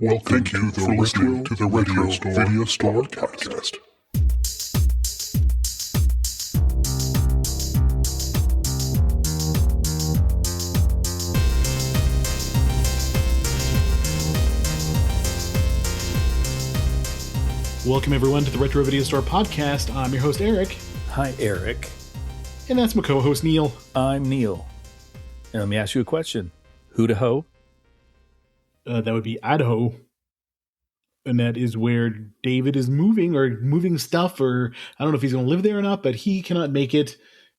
Welcome to the Radio Video Store Podcast. Welcome everyone to the Retro Video Store Podcast. I'm your host Eric. Hi Eric. And that's my co-host Neil. I'm Neil. And let me ask you a question. Who to hoe? That would be Idaho. And that is where David is moving stuff, or I don't know if he's going to live there or not, but he cannot make it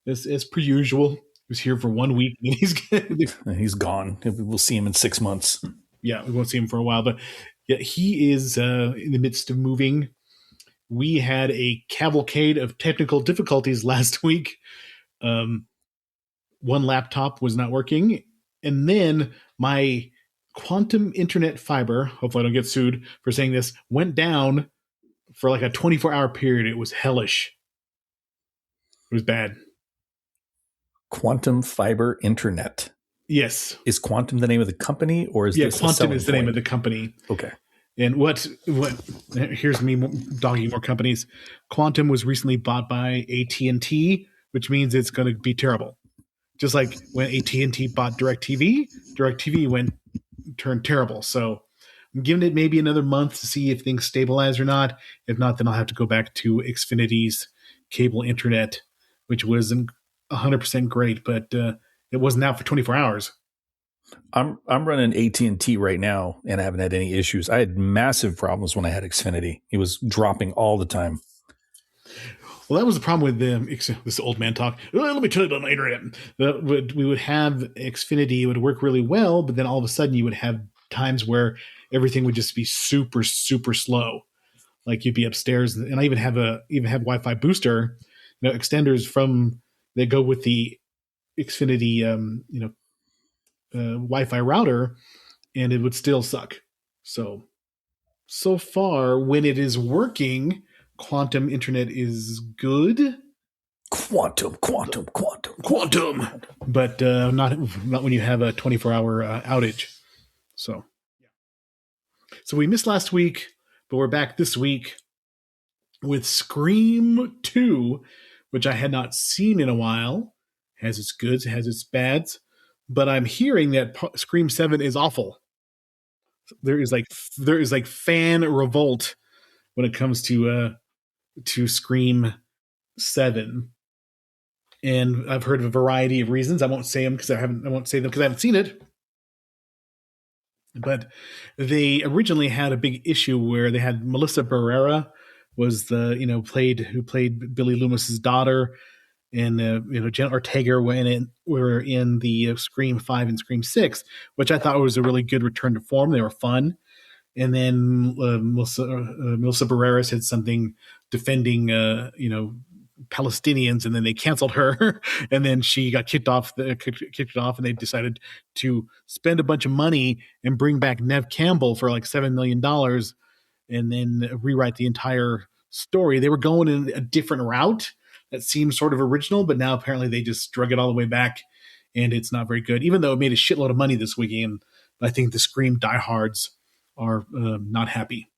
as per usual. He was here for 1 week and he's gone. We'll see him in 6 months. Yeah, we won't see him for a while, but yeah, he is in the midst of moving. We had a cavalcade of technical difficulties last week. One laptop was not working, and then my quantum internet fiber, hopefully I don't get sued for saying this, went down for like a 24-hour period. It was hellish. It was bad. Quantum fiber internet. Yes. Is Quantum the name of the company, or is this Quantum is the name of the company. Okay. And what here's me dogging more companies. Quantum was recently bought by AT&T, which means it's going to be terrible. Just like when AT&T bought DirecTV turned terrible. So I'm giving it maybe another month to see if things stabilize or not. If not, then I'll have to go back to Xfinity's cable internet, which wasn't 100% great, but it wasn't out for 24 hours. I'm running AT&T right now, and I haven't had any issues. I had massive problems when I had Xfinity. It was dropping all the time. Well, that was the problem with this old man talk. Let me turn it on the internet. We would have Xfinity. It would work really well, but then all of a sudden you would have times where everything would just be super, super slow. Like you'd be upstairs, and I even have Wi-Fi booster, extenders that go with the Xfinity, Wi-Fi router, and it would still suck. So far, when it is working, quantum internet is good. Quantum. But not when you have a 24-hour outage. So we missed last week, but we're back this week with Scream 2, which I had not seen in a while. Has its goods, has its bads. But I'm hearing that Scream 7 is awful. There is like fan revolt when it comes to Scream 7, and I've heard of a variety of reasons. I won't say them because I haven't seen it. But they originally had a big issue where they had Melissa Barrera was who played Billy Loomis's daughter. And Jenna Ortega were in the Scream 5 and Scream 6, which I thought was a really good return to form. They were fun. And then Melissa Barrera said something defending Palestinians, and then they canceled her. And then she got kicked off, and they decided to spend a bunch of money and bring back Neve Campbell for like $7 million, and then rewrite the entire story. They were going in a different route that seems sort of original, but now apparently they just drug it all the way back, and it's not very good, even though it made a shitload of money this weekend. I think the Scream diehards are not happy.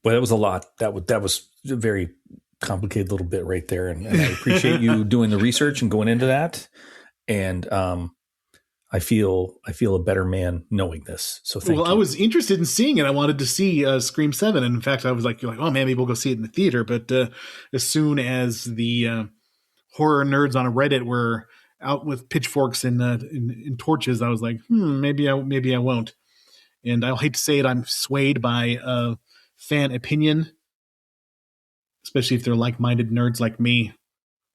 Well, that was a lot. That was a very complicated little bit right there, and I appreciate you doing the research and going into that. And I feel a better man knowing this. So thank you. I was interested in seeing it. I wanted to see Scream 7. And in fact, I was like, oh man, maybe we'll go see it in the theater. But as soon as the horror nerds on Reddit were out with pitchforks and torches, I was like, maybe I won't. And I'll hate to say it, I'm swayed by fan opinion, especially if they're like-minded nerds like me.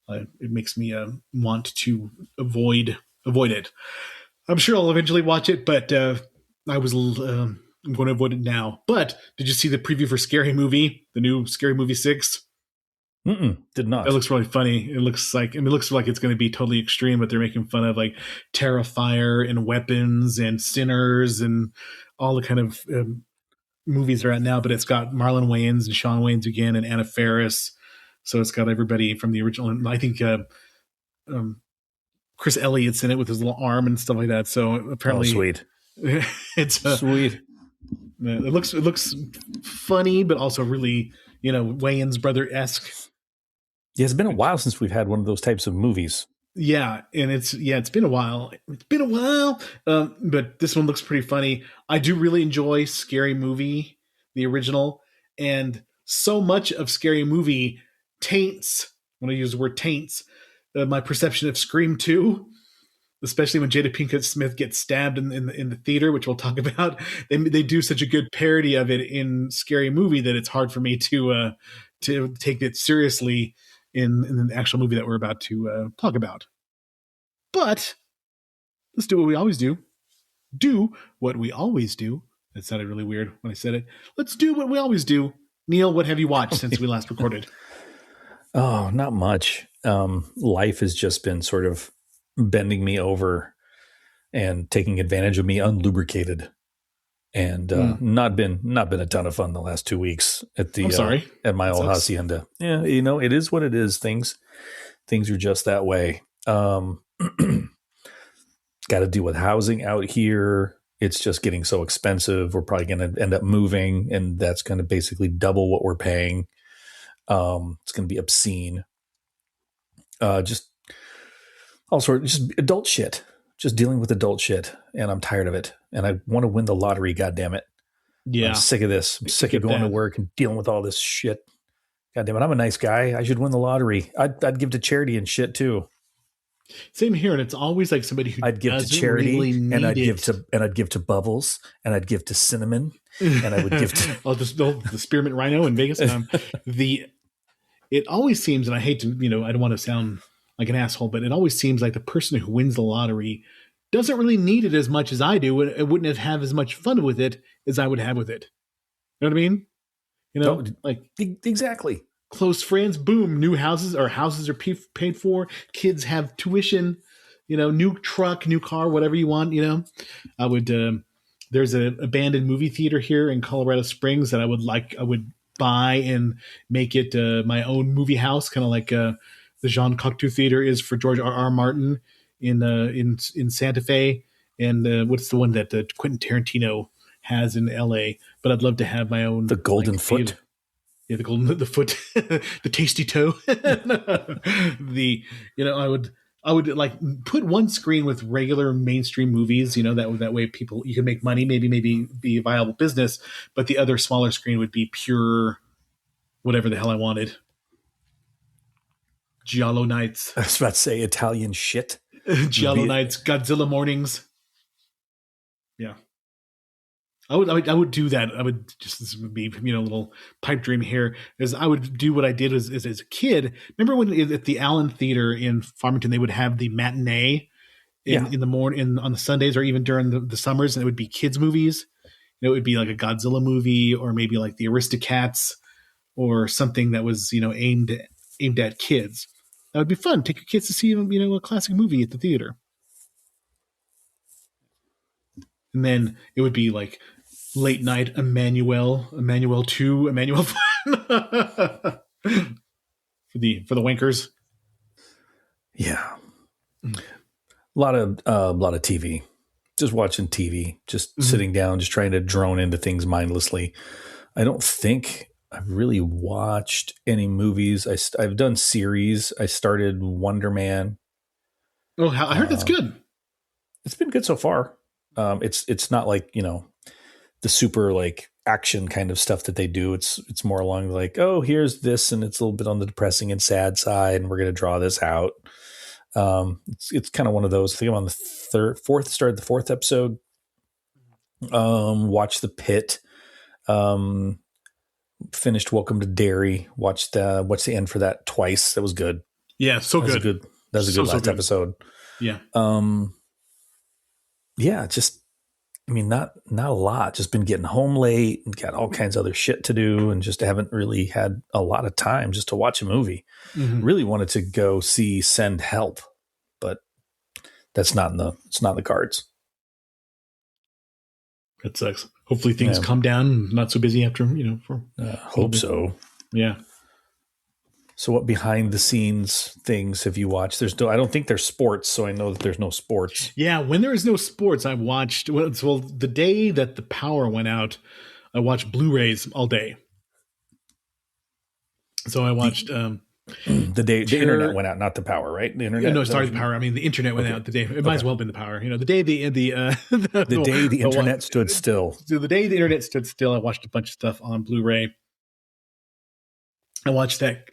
It makes me want to avoid it. I'm sure I'll eventually watch it, but I'm going to avoid it now. But did you see the preview for Scary Movie, the new Scary Movie 6? Did not. It looks really funny. It looks like it's going to be totally extreme, but they're making fun of like Terrifier and Weapons and Sinners and all the kind of movies they're at now. But it's got Marlon Wayans and Sean Wayans again and Anna Faris. So it's got everybody from the original. And I think Chris Elliott's in it with his little arm and stuff like that. So apparently, sweet. It's sweet. It looks funny, but also really, Wayans brother-esque. Yeah, it's been a while since we've had one of those types of movies. Yeah, and it's been a while. It's been a while, but this one looks pretty funny. I do really enjoy Scary Movie, the original, and so much of Scary Movie taints. When I use the word taints, my perception of Scream 2, especially when Jada Pinkett Smith gets stabbed in the theater, which we'll talk about. They do such a good parody of it in Scary Movie that it's hard for me to take it seriously in the actual movie that we're about to talk about. But let's do what we always do. Do what we always do. That sounded really weird when I said it. Let's do what we always do. Neil, what have you watched since we last recorded? Oh, not much. Life has just been sort of bending me over and taking advantage of me unlubricated, and not been a ton of fun the last 2 weeks at the at my old hacienda. Yeah, it is what it is. Things are just that way. Got to deal with housing out here. It's just getting so expensive. We're probably going to end up moving, and that's going to basically double what we're paying. It's going to be obscene. Just all sorts, just adult shit. Just dealing with adult shit, and I'm tired of it. And I want to win the lottery. God damn it! Yeah, I'm sick of this. I'm sick of going to work and dealing with all this shit. God damn it! I'm a nice guy. I should win the lottery. I'd give to charity and shit too. Same here, and it's always like somebody who I'd give to charity, really and I'd give to Bubbles, and I'd give to Cinnamon, and I would give to the Spearmint Rhino in Vegas. It always seems, and I hate to, I don't want to sound like an asshole, but it always seems like the person who wins the lottery doesn't really need it as much as I do. It wouldn't have as much fun with it as I would have with it. You know what I mean? Like exactly. Close friends, boom, new houses are paid for. Kids have tuition, new truck, new car, whatever you want. I would. There's an abandoned movie theater here in Colorado Springs that I would buy and make it my own movie house, kind of like the Jean Cocteau Theater is for George R.R. Martin in Santa Fe, and what's the one that Quentin Tarantino has in L.A. But I'd love to have my own. The Golden Foot. Theater. Yeah, the foot, the tasty toe. I would like put one screen with regular mainstream movies. That way you can make money, maybe be a viable business. But the other smaller screen would be pure, whatever the hell I wanted. Giallo nights. I was about to say Italian shit. Giallo nights, Godzilla mornings. Yeah. I would do that. I would just, this would be, a little pipe dream here, is I would do what I did as a kid. Remember when at the Allen Theater in Farmington, they would have the matinee in the morning, on the Sundays, or even during the summers, and it would be kids movies. It would be like a Godzilla movie, or maybe like the Aristocats, or something that was, aimed at kids. That would be fun. Take your kids to see, a classic movie at the theater. And then it would be like late night Emmanuel 2, Emmanuel for the wankers. Yeah. A lot of TV. Just watching TV, just sitting down, just trying to drone into things mindlessly. I don't think I've really watched any movies. I've done series. I started Wonder Man. Oh, I heard that's good. It's been good so far. It's not like, the super like action kind of stuff that they do. It's more along like, oh, here's this, and it's a little bit on the depressing and sad side, and we're going to draw this out. It's kind of one of those. I think I'm on started the fourth episode. Watched The Pit. Finished Welcome to Derry. Watched the end for that twice. That was good. Yeah, so good. That was a good last episode. Yeah. Yeah, just, not a lot. Just been getting home late and got all kinds of other shit to do, and just haven't really had a lot of time just to watch a movie. Mm-hmm. Really wanted to go see Send Help, but that's not in the cards. That sucks. Hopefully things calm down. Not so busy after, hope so. Yeah. So what behind the scenes things have you watched? I don't think there's sports, so I know that there's no sports. Yeah, when there is no sports, I've watched. Well, the day that the power went out, I watch Blu-rays all day. So I watched the internet went out, not the power, right? The internet. No, sorry, the power. I mean, the internet went out the day. It might as well have been the power. The day the day the internet stood still. So the day the internet stood still, I watched a bunch of stuff on Blu-ray. I watched that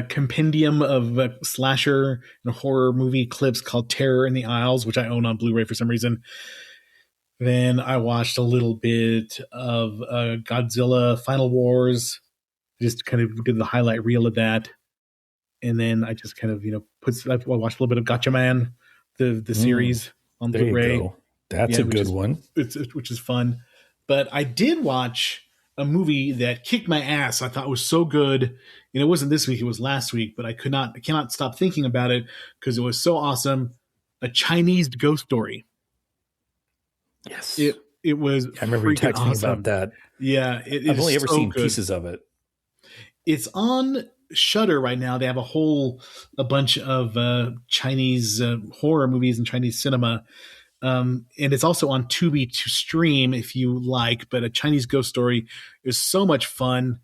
compendium of slasher and horror movie clips called Terror in the Isles, which I own on Blu-ray for some reason. Then I watched a little bit of Godzilla Final Wars. Just kind of did the highlight reel of that. And then I just kind of, I watched a little bit of Gotcha Man, the series on Blu-ray. You go. That's a good one. Which is fun. But I did watch a movie that kicked my ass. I thought was so good. And it wasn't this week, it was last week, but I cannot stop thinking about it because it was so awesome. A Chinese ghost story. Yes. It was I remember you texting me awesome. about that. Yeah. I've only ever seen pieces of it. It's on Shudder right now. They have a bunch of Chinese horror movies and Chinese cinema. And it's also on Tubi to stream if you like, but A Chinese Ghost Story is so much fun.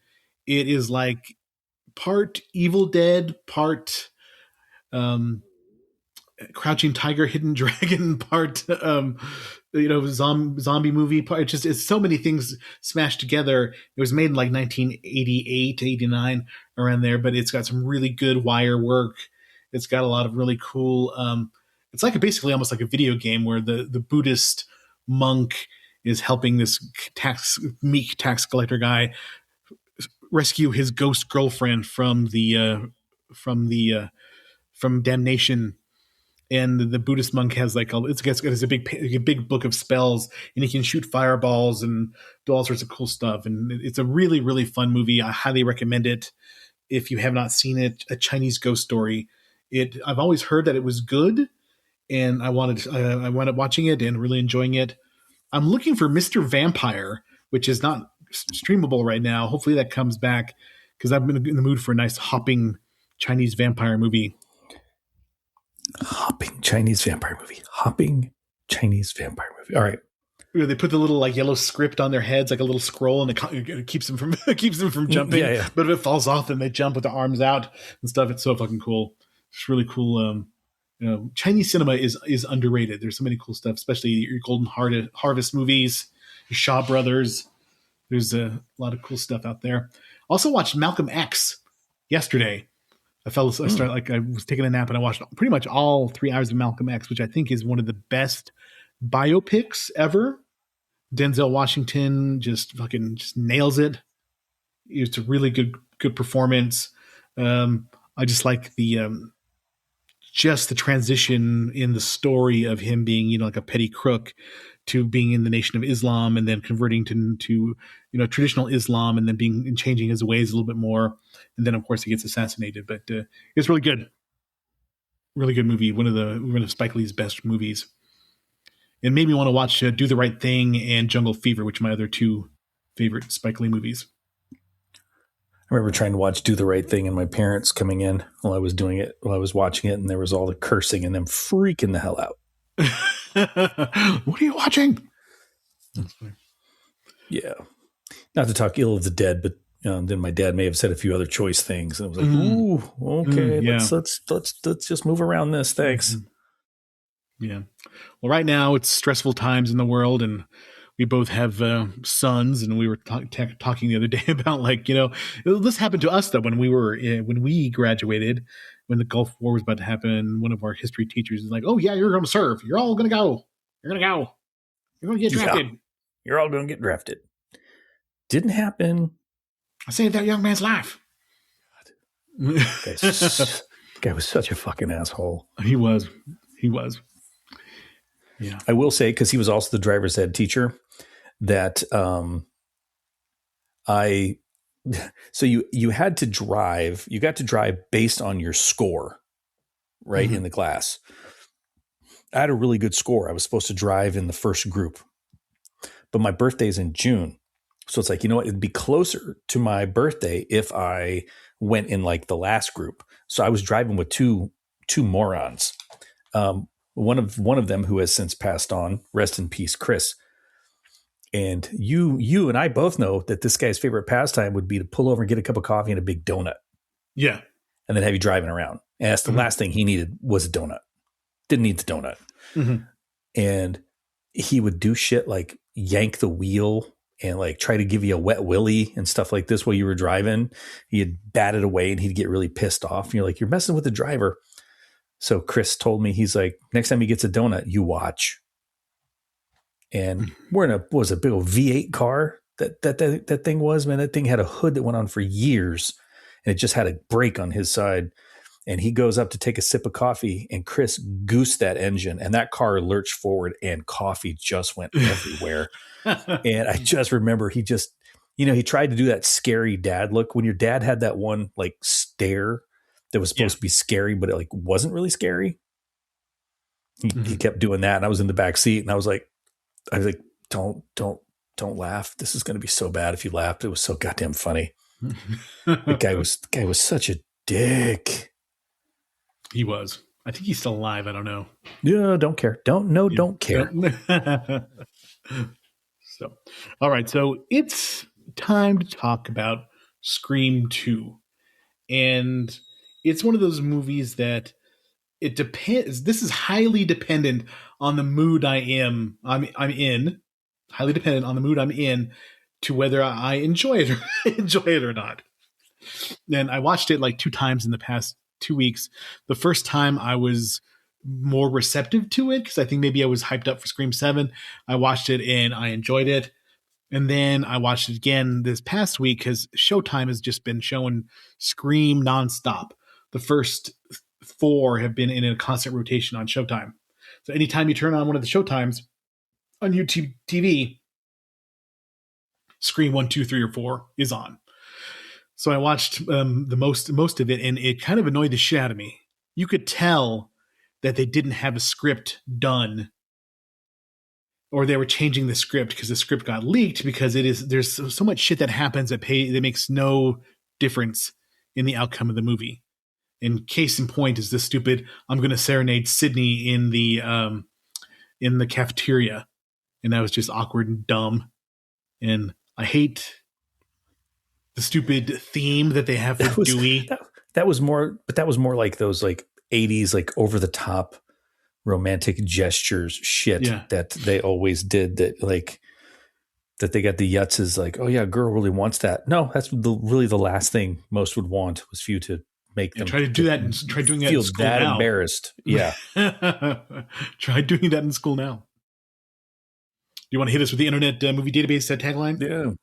It is like part Evil Dead, part Crouching Tiger, Hidden Dragon, part zombie movie part. It's so many things smashed together. It was made in like 1988 to 89 around there, but it's got some really good wire work. It's got a lot of really cool it's like basically almost like a video game where the Buddhist monk is helping this meek tax collector guy rescue his ghost girlfriend from damnation. And the Buddhist monk has it's a big book of spells, and he can shoot fireballs and do all sorts of cool stuff. And it's a really, really fun movie. I highly recommend it if you have not seen it. A Chinese Ghost Story. I've always heard that it was good, and I wound up watching it and really enjoying it. I'm looking for Mr. Vampire, which is not streamable right now. Hopefully that comes back because I've been in the mood for a nice hopping Chinese vampire movie. Hopping Chinese vampire movie. All right. They put the little yellow script on their heads, like a little scroll, and it keeps them from jumping. Yeah. But if it falls off, then they jump with their arms out and stuff. It's so fucking cool. It's really cool. Chinese cinema is underrated. There's so many cool stuff, especially your Golden Harvest movies, your Shaw Brothers. There's a lot of cool stuff out there. Also watched Malcolm X yesterday. I was taking a nap and I watched pretty much all 3 hours of Malcolm X, which I think is one of the best biopics ever. Denzel Washington just nails it. It's a really good performance. I just like the transition in the story of him being, like a petty crook to being in the Nation of Islam and then converting to traditional Islam and then changing his ways a little bit more. And then of course he gets assassinated, but it's really good. Really good movie. One of Spike Lee's best movies. It made me want to watch Do the Right Thing and Jungle Fever, which are my other two favorite Spike Lee movies. I remember trying to watch Do the Right Thing and my parents coming in while I was watching it, and there was all the cursing and them freaking the hell out. What are you watching? That's funny. Yeah. Not to talk ill of the dead, but then my dad may have said a few other choice things, and I was like, "Ooh, okay, yeah. let's just move around this. Thanks." Yeah. Well, right now it's stressful times in the world, and we both have sons, and we were talking the other day about this happened to us though when we graduated, when the Gulf War was about to happen. One of our history teachers is like, "Oh yeah, you're going to serve. You're all going to go. You're going to go. You're going to get drafted. Yeah, you're all going to get drafted." Didn't happen. I saved that young man's life. Guy was such a fucking asshole. He was. Yeah. I will say, because he was also the driver's ed teacher, that so you had to drive. You got to drive based on your score, right, in the class. I had a really good score. I was supposed to drive in the first group, but my birthday's in June. So it's like, it'd be closer to my birthday if I went in the last group. So I was driving with two morons. One of them who has since passed on, rest in peace, Chris. And you and I both know that this guy's favorite pastime would be to pull over and get a cup of coffee and a big donut. Yeah. And then have you driving around. And that's the last thing he needed was a donut. Didn't need the donut. Mm-hmm. And he would do shit like yank the wheel and like try to give you a wet willy and stuff like this while you were driving. He'd bat it away and he'd get really pissed off. And you're like, you're messing with the driver. So Chris told me, he's like, next time he gets a donut, you watch. And we're in a big old V8 car. That thing was, man, that thing had a hood that went on for years and it just had a brake on his side. And he goes up to take a sip of coffee and Chris goosed that engine and that car lurched forward and coffee just went everywhere. And I just remember he just, he tried to do that scary dad look when your dad had that one like stare that was supposed to be scary, but it like wasn't really scary. He kept doing that. And I was in the back seat and I was like, don't laugh. This is going to be so bad if you laughed. It was so goddamn funny. The guy was such a dick. He was. I think he's still alive. I don't know. Yeah, don't care. Don't care. So, all right. So it's time to talk about Scream 2. And it's one of those movies that it depends. This is highly dependent on the mood I'm in. Highly dependent on the mood I'm in to whether I enjoy it or not. And I watched it like 2 times in the past 2 weeks. The first time I was more receptive to it because I think maybe I was hyped up for Scream 7. I watched it and I enjoyed it. And then I watched it again this past week because Showtime has just been showing Scream nonstop. The first 4 have been in a constant rotation on Showtime. So anytime you turn on one of the Showtimes on YouTube TV, Scream 1, 2, 3, or 4 is on. So I watched the most of it, and it kind of annoyed the shit out of me. You could tell that they didn't have a script done, or they were changing the script because the script got leaked because there's so much shit that happens that makes no difference in the outcome of the movie. And case in point is this stupid "I'm going to serenade Sydney" in the cafeteria, and that was just awkward and dumb. And I hate the stupid theme that they have for Dewey. That was more like those like 80s like over the top romantic gestures shit that they always did. That like that they got the yutzes like, oh yeah, girl really wants that. No, that's really the last thing most would want was for you to make them try to do that and try doing that feel in school that now. Embarrassed. Yeah. Try doing that in school now. Do you want to hit us with the Internet Movie Database tagline? Yeah.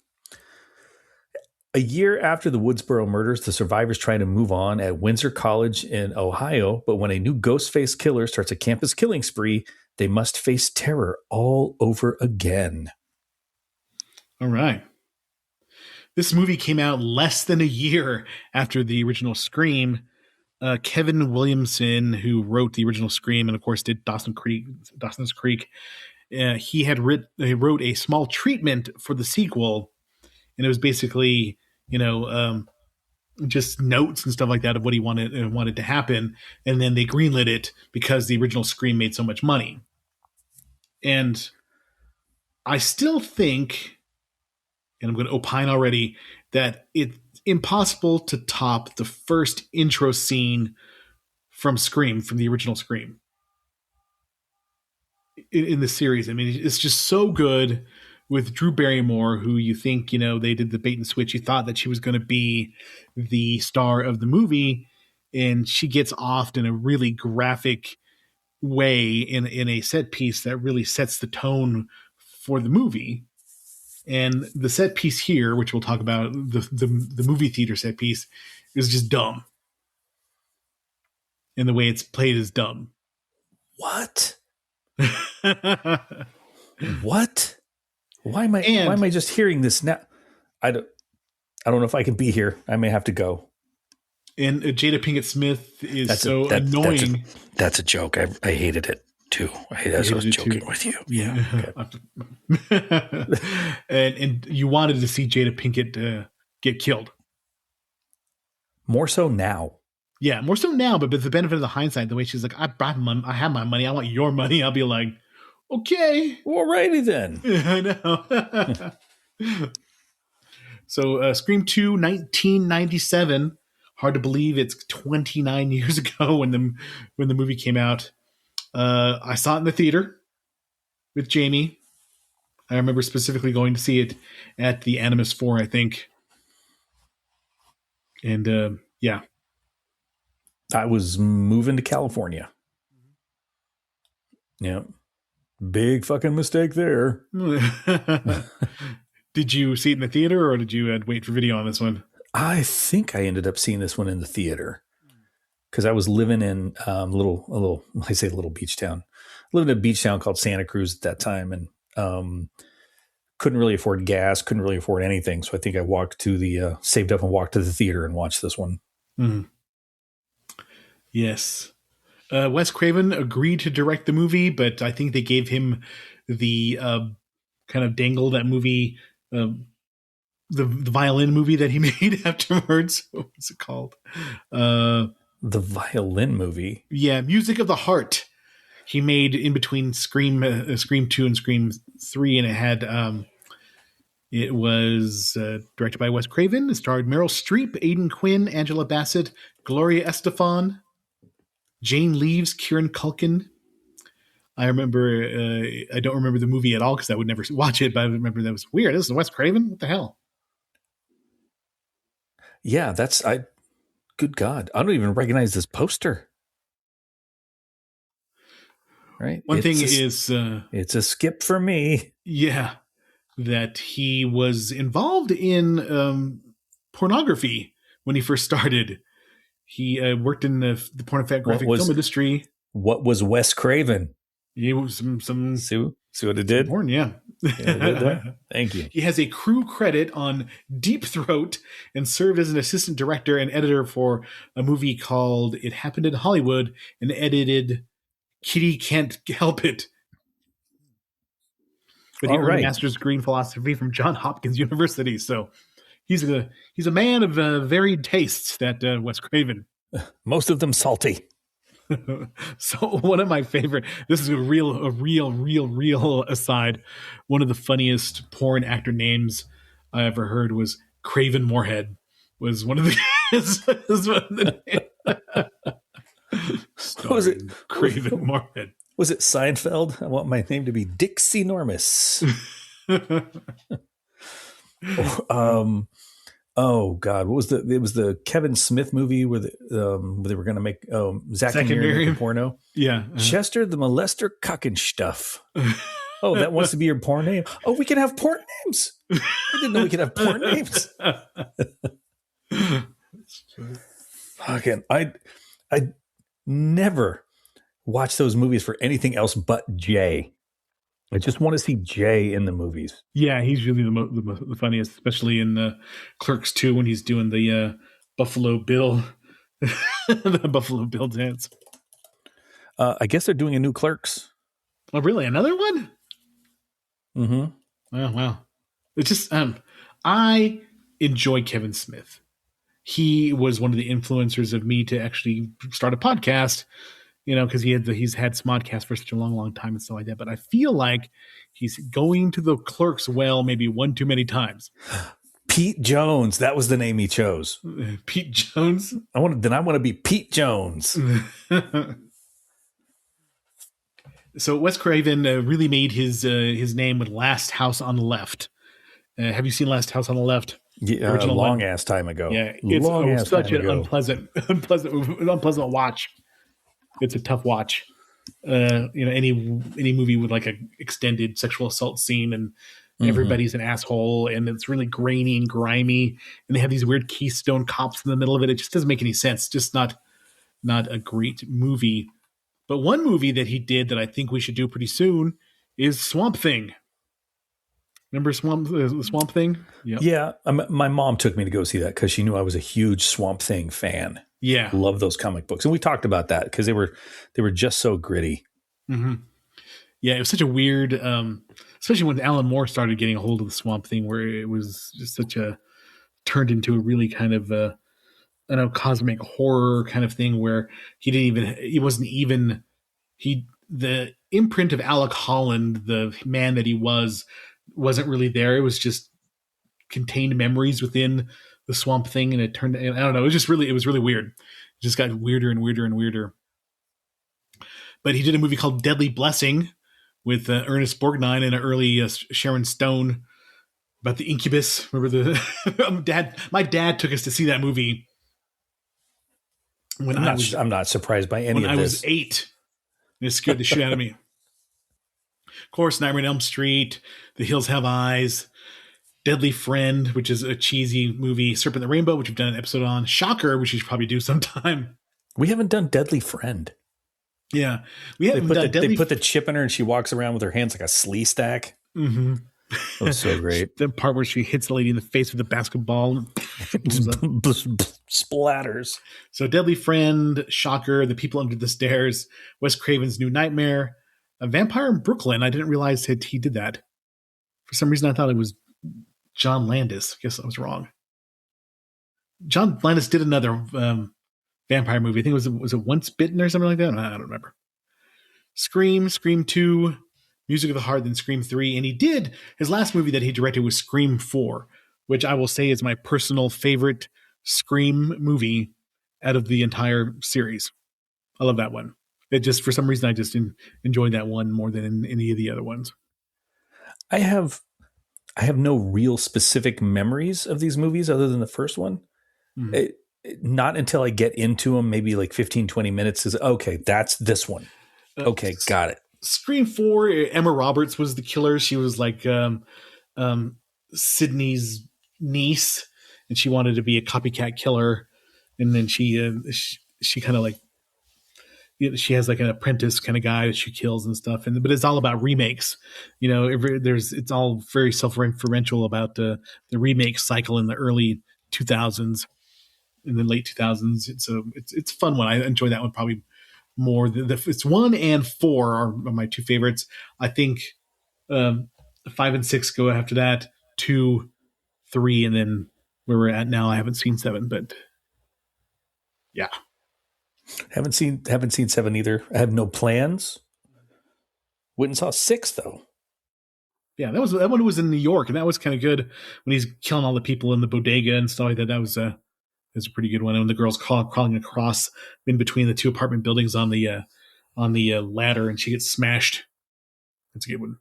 A year after the Woodsboro murders, the survivors try to move on at Windsor College in Ohio, but when a new Ghostface killer starts a campus killing spree, they must face terror all over again. All right. This movie came out less than a year after the original Scream. Kevin Williamson, who wrote the original Scream and, of course, did Dawson's Creek, he wrote a small treatment for the sequel, and it was basically, just notes and stuff like that of what he wanted to happen, and then they greenlit it because the original Scream made so much money. And I still think, and I'm going to opine already, that it's impossible to top the first intro scene from Scream, from the original Scream in the series. I mean, it's just so good with Drew Barrymore, who you think, they did the bait and switch. You thought that she was going to be the star of the movie, and she gets off in a really graphic way in a set piece that really sets the tone for the movie. And the set piece here, which we'll talk about, the movie theater set piece, is just dumb. And the way it's played is dumb. What? What? Why am I just hearing this now? I don't know if I can be here. I may have to go. And Jada Pinkett Smith is annoying. That's a joke. I hated it too. I was joking with you. Yeah. Okay. and you wanted to see Jada Pinkett get killed. More so now. Yeah, more so now, but with the benefit of the hindsight, the way she's like, I have my money, I want your money. I'll be like, Okay. Alrighty then. I know. So Scream 2, 1997. Hard to believe it's 29 years ago when the movie came out. I saw it in the theater with Jamie. I remember specifically going to see it at the Animus 4, I think. And yeah. I was moving to California. Yeah. Big fucking mistake there. Did you see it in the theater or did you wait for video on this one? I think I ended up seeing this one in the theater because I was living in a little, I say little beach town. Living in a beach town called Santa Cruz at that time, and couldn't really afford gas, couldn't really afford anything. So I think I saved up and walked to the theater and watched this one. Mm. Yes. Wes Craven agreed to direct the movie, but I think they gave him the kind of dangle that movie, the violin movie that he made afterwards. What was it called? The violin movie? Yeah, Music of the Heart. He made in between Scream 2 and Scream 3, and it was directed by Wes Craven. It starred Meryl Streep, Aidan Quinn, Angela Bassett, Gloria Estefan, Jane Leeves, Kieran Culkin. I remember, I don't remember the movie at all because I would never watch it, but I remember that was weird. This is Wes Craven? What the hell? Yeah, good God. I don't even recognize this poster. Right? One thing is... it's a skip for me. Yeah, that he was involved in pornography when he first started. He worked in the pornographic film industry. What was Wes Craven? He was some see what it did? Porn, yeah. Thank you. He has a crew credit on Deep Throat and served as an assistant director and editor for a movie called It Happened in Hollywood and edited Kitty Can't Help It. But he earned a master's degree in philosophy from Johns Hopkins University. So he's a man of varied tastes, that Wes Craven. Most of them salty. So one of my favorite, this is a real aside. One of the funniest porn actor names I ever heard was Craven Moorhead. Was one of the was it? Craven Moorhead. Was it Seinfeld? I want my name to be Dixie Normus. Oh God, what was it was the Kevin Smith movie where they were going to make Zack and Miri make a porno. Yeah, Chester the Molester Cuckenstuff. Oh, that wants to be your porn name. Oh, we can have porn names. I didn't know we could have porn names. Fucking, I never watch those movies for anything else but Jay. I just want to see Jay in the movies. Yeah, he's really the funniest, especially in Clerks 2 when he's doing the Buffalo Bill, the Buffalo Bill dance. I guess they're doing a new Clerks. Oh, really? Another one? Mm-hmm. Oh, wow. It's just I enjoy Kevin Smith. He was one of the influencers of me to actually start a podcast. You know, because he's had Smodcast for such a long time and stuff like that. But I feel like he's going to the Clerks well maybe one too many times. Pete Jones, that was the name he chose. Pete Jones. I want to be Pete Jones. So Wes Craven really made his name with Last House on the Left. Have you seen Last House on the Left? Yeah, a long ass time ago. Yeah, it's such an unpleasant watch. It's a tough watch. Any movie with like an extended sexual assault scene and everybody's an asshole and it's really grainy and grimy and they have these weird Keystone cops in the middle of it. It just doesn't make any sense. Just not a great movie. But one movie that he did that I think we should do pretty soon is Swamp Thing. Remember Swamp Thing? Yep. Yeah. My mom took me to go see that because she knew I was a huge Swamp Thing fan. Yeah. Love those comic books. And we talked about that because they were just so gritty. Mm-hmm. Yeah, it was such a weird, especially when Alan Moore started getting a hold of the Swamp Thing, where it was just turned into a really kind of, cosmic horror kind of thing where he the imprint of Alec Holland, the man that he wasn't really there. It was just contained memories within the swamp thing, and it turned. I don't know. It was really weird. It just got weirder and weirder and weirder. But he did a movie called Deadly Blessing with Ernest Borgnine and an early Sharon Stone about the incubus. Remember my dad took us to see that movie when I'm not surprised by any of this. When I was 8. And it scared the shit out of me. Of course, Nightmare on Elm Street, The Hills Have Eyes, Deadly Friend, which is a cheesy movie, Serpent the Rainbow, which we've done an episode on, Shocker, which we should probably do sometime. We haven't done Deadly Friend. Yeah. We haven't done They put the chip in her and she walks around with her hands like a slee stack. Mm-hmm. That was so great. The part where she hits the lady in the face with a basketball. Splatters. So Deadly Friend, Shocker, The People Under the Stairs, Wes Craven's New Nightmare, A Vampire in Brooklyn. I didn't realize he did that. For some reason, I thought it was John Landis. I guess I was wrong. John Landis did another vampire movie. I think was it Once Bitten or something like that? I don't remember. Scream 2, Music of the Heart, then Scream 3. And his last movie that he directed was Scream 4, which I will say is my personal favorite Scream movie out of the entire series. I love that one. It just, for some reason, I just enjoyed that one more than any of the other ones. I have no real specific memories of these movies other than the first one. Not until I get into them, maybe like 15, 20 minutes is, okay, that's this one. Okay, got it. Scream 4, Emma Roberts was the killer. She was like Sydney's niece, and she wanted to be a copycat killer. And then she kind of like, she has like an apprentice kind of guy that she kills and stuff. But it's all about remakes. It's all very self-referential about the remake cycle in the early 2000s, in the late 2000s. So it's a fun one. I enjoy that one probably more. It's 1 and 4 are my two favorites. I think 5 and 6 go after that. 2, 3, and then where we're at now, I haven't seen 7, but yeah. Haven't seen 7 either. I have no plans. Went and saw 6 though. Yeah, that one was in New York, and that was kind of good when he's killing all the people in the bodega and stuff like that. That was a pretty good one. And when the girl's crawling across in between the two apartment buildings on the ladder, and she gets smashed. That's a good one.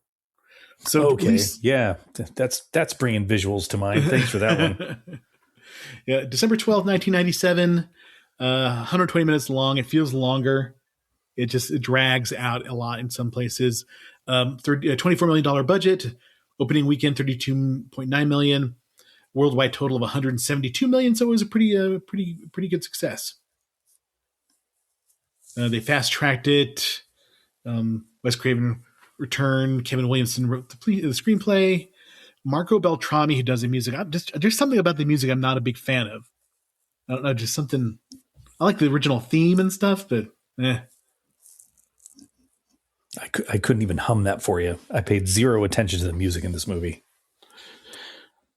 So okay, yeah, that's bringing visuals to mind. Thanks for that one. Yeah, December 12th, 1997. 120 minutes long. It feels longer. It drags out a lot in some places. $24 million budget. Opening weekend, $32.9 million. Worldwide total of $172 million. So it was a pretty good success. They fast tracked it. Wes Craven returned. Kevin Williamson wrote the screenplay. Marco Beltrami, who does the music. There's something about the music I'm not a big fan of. I don't know, just something. I like the original theme and stuff, but I couldn't even hum that for you. I paid zero attention to the music in this movie.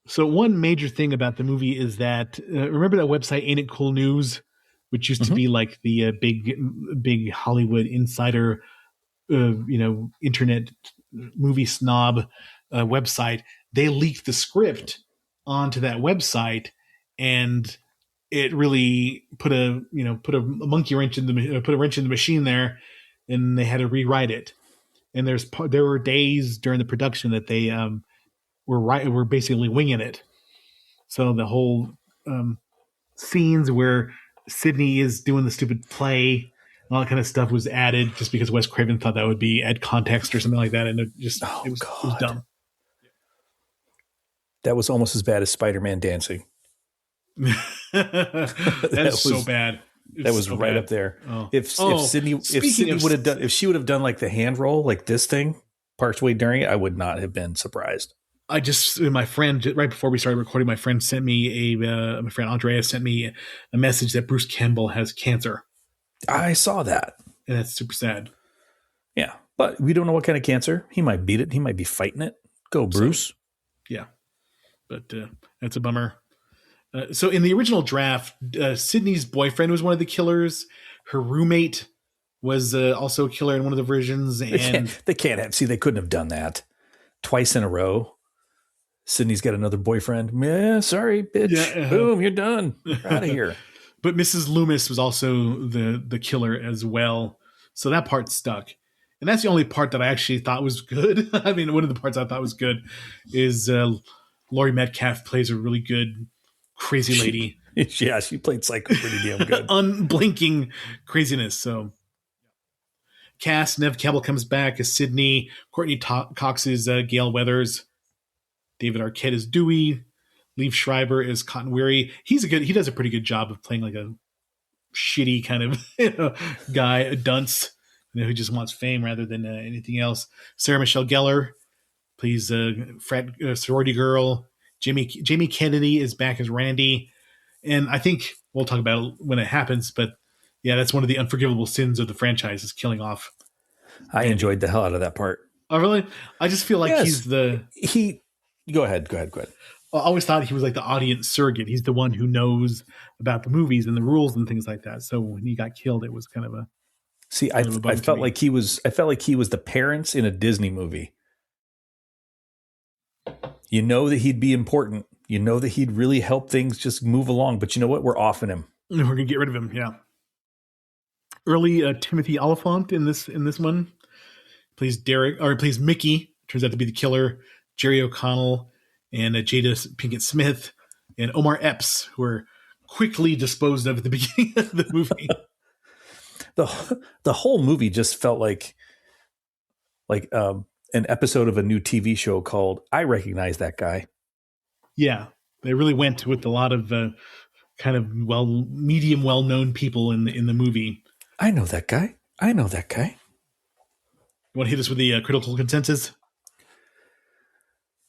So one major thing about the movie is that remember that website Ain't It Cool News, which used to be like the big Hollywood insider, internet movie snob website. They leaked the script onto that website, and it really put a monkey wrench in the machine there, and they had to rewrite it. And there were days during the production that they were basically winging it. So the whole scenes where Sydney is doing the stupid play, all that kind of stuff was added just because Wes Craven thought that would add context or something like that, and it was dumb. That was almost as bad as Spider-Man dancing. That's so bad. That was so right bad. Up there. Oh. If Sydney would have done like the hand roll, like this thing, partway during it, I would not have been surprised. My friend, right before we started recording, my friend sent me my friend Andrea sent me a message that Bruce Campbell has cancer. I saw that. And that's super sad. Yeah. But we don't know what kind of cancer. He might beat it. He might be fighting it. Go, Bruce. So, yeah. But that's a bummer. So in the original draft, Sydney's boyfriend was one of the killers. Her roommate was also a killer in one of the versions. And they can't have. See, they couldn't have done that twice in a row. Sydney's got another boyfriend. Yeah, sorry, bitch. Yeah, Boom, you're done. You're out of here. But Mrs. Loomis was also the killer as well. So that part stuck. And that's the only part that I actually thought was good. I mean, one of the parts I thought was good is Laurie Metcalf plays a really good crazy lady. Yeah, she played Psycho pretty damn good. Unblinking craziness. So cast, Nev Campbell comes back as Sydney. Courtney Cox is Gail Weathers. David Arquette is Dewey. Liev Schreiber is Cotton Weary. He does a pretty good job of playing like a shitty kind of guy, a dunce, who just wants fame rather than anything else. Sarah Michelle Gellar plays frat sorority girl. Jamie Kennedy is back as Randy. And I think we'll talk about it when it happens, but yeah, that's one of the unforgivable sins of the franchise is killing off. I enjoyed the hell out of that part. Oh, really? I just feel like Go ahead. I always thought he was like the audience surrogate. He's the one who knows about the movies and the rules and things like that. So when he got killed, it was kind of a. See, I felt like he was the parents in a Disney movie. You know that he'd be important. You know that he'd really help things just move along. But you know what? We're offing him. We're gonna get rid of him. Yeah. Early Timothy Oliphant in this one plays plays Mickey. Turns out to be the killer. Jerry O'Connell and Jada Pinkett Smith and Omar Epps, who were quickly disposed of at the beginning of the movie. The whole movie just felt like an episode of a new TV show called I Recognize That Guy. Yeah, they really went with a lot of kind of medium well-known people in the movie. I know that guy. You want to hit us with the critical consensus?